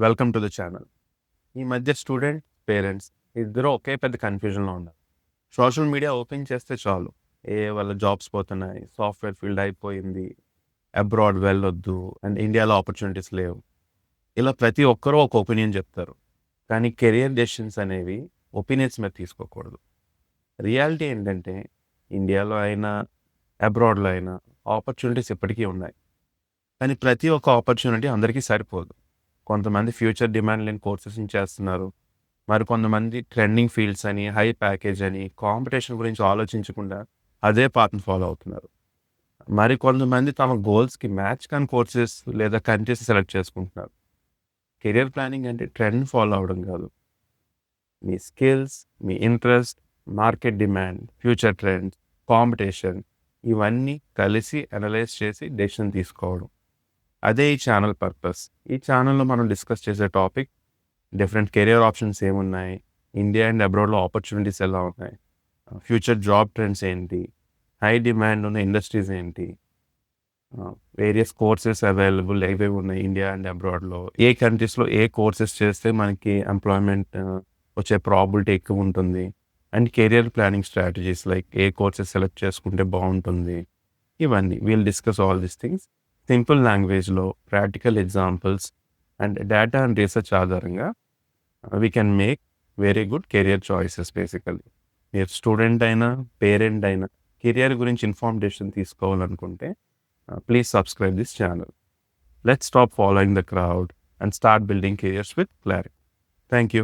Welcome to the channel. ఈ మధ్య student, parents ఇద్దరు ఒకే పెద్ద కన్ఫ్యూజన్‌లో ఉన్నారు. సోషల్ మీడియా ఓపెన్ చేస్తే చాలు, వాళ్ళ జాబ్స్ పోతున్నాయి, సాఫ్ట్‌వేర్ ఫీల్డ్ అయిపోయింది, అబ్రాడ్ వెళ్ళొద్దు అండ్ ఇండియాలో ఆపర్చునిటీస్ లేవు. ఇలా ప్రతి ఒక్కరూ ఒక ఒపీనియన్ చెప్తారు. కానీ కెరియర్ డెసిషన్స్ అనేవి ఒపీనియన్స్ మీద తీసుకోకూడదు. రియాలిటీ ఏంటంటే ఇండియాలో అయినా, అబ్రాడ్‌లో అయినా ఆపర్చునిటీస్ ఇప్పటికీ ఉన్నాయి. కానీ ప్రతి ఒక్క ఆపర్చునిటీ అందరికీ సరిపోదు. కొంతమంది ఫ్యూచర్ డిమాండ్ లేని కోర్సెస్‌ని చేస్తున్నారు. మరికొంతమంది ట్రెండింగ్ ఫీల్డ్స్ అని, హై ప్యాకేజ్ అని, కాంపిటీషన్ గురించి ఆలోచించకుండా అదే పాత్‌ని ఫాలో అవుతున్నారు. మరికొంతమంది తమ గోల్స్‌కి మ్యాచ్ కాని కోర్సెస్ లేదా కంట్రీస్ సెలెక్ట్ చేసుకుంటున్నారు. కెరియర్ ప్లానింగ్ అంటే ట్రెండ్ ఫాలో అవ్వడం కాదు. మీ స్కిల్స్, మీ interest, market demand, future trends, competition ఇవన్నీ కలిసి అనలైజ్ చేసి డెసిషన్ తీసుకోవడం. అదే ఈ ఛానల్ పర్పస్. ఈ ఛానల్‌లో మనం డిస్కస్ చేసే టాపిక్ డిఫరెంట్ కెరియర్ ఆప్షన్స్ ఏమున్నాయి, ఇండియా అండ్ అబ్రాడ్‌లో ఆపర్చునిటీస్ ఎలా ఉన్నాయి, ఫ్యూచర్ జాబ్ ట్రెండ్స్ ఏంటి, హై డిమాండ్ ఉన్న ఇండస్ట్రీస్ ఏంటి, వేరియస్ కోర్సెస్ అవైలబుల్ ఏవేవి ఉన్నాయి ఇండియా అండ్ అబ్రాడ్‌లో, ఏ కంట్రీస్‌లో ఏ కోర్సెస్ చేస్తే మనకి ఎంప్లాయ్‌మెంట్ వచ్చే ప్రాబిలిటీ ఎక్కువ ఉంటుంది, and career planning strategies like ఏ కోర్సెస్ సెలెక్ట్ చేసుకుంటే బాగుంటుంది. ఇవన్నీ will discuss all these things simple లాంగ్వేజ్‌లో, practical examples and data and research ఆధారంగా we can make very good career choices basically. మీరు స్టూడెంట్ అయినా, పేరెంట్ అయినా కెరియర్ గురించి ఇన్ఫార్మ్డ్ డెసిషన్ తీసుకోవాలనుకుంటే please subscribe this channel. Let's stop following the crowd and start building careers with clarity. Thank you.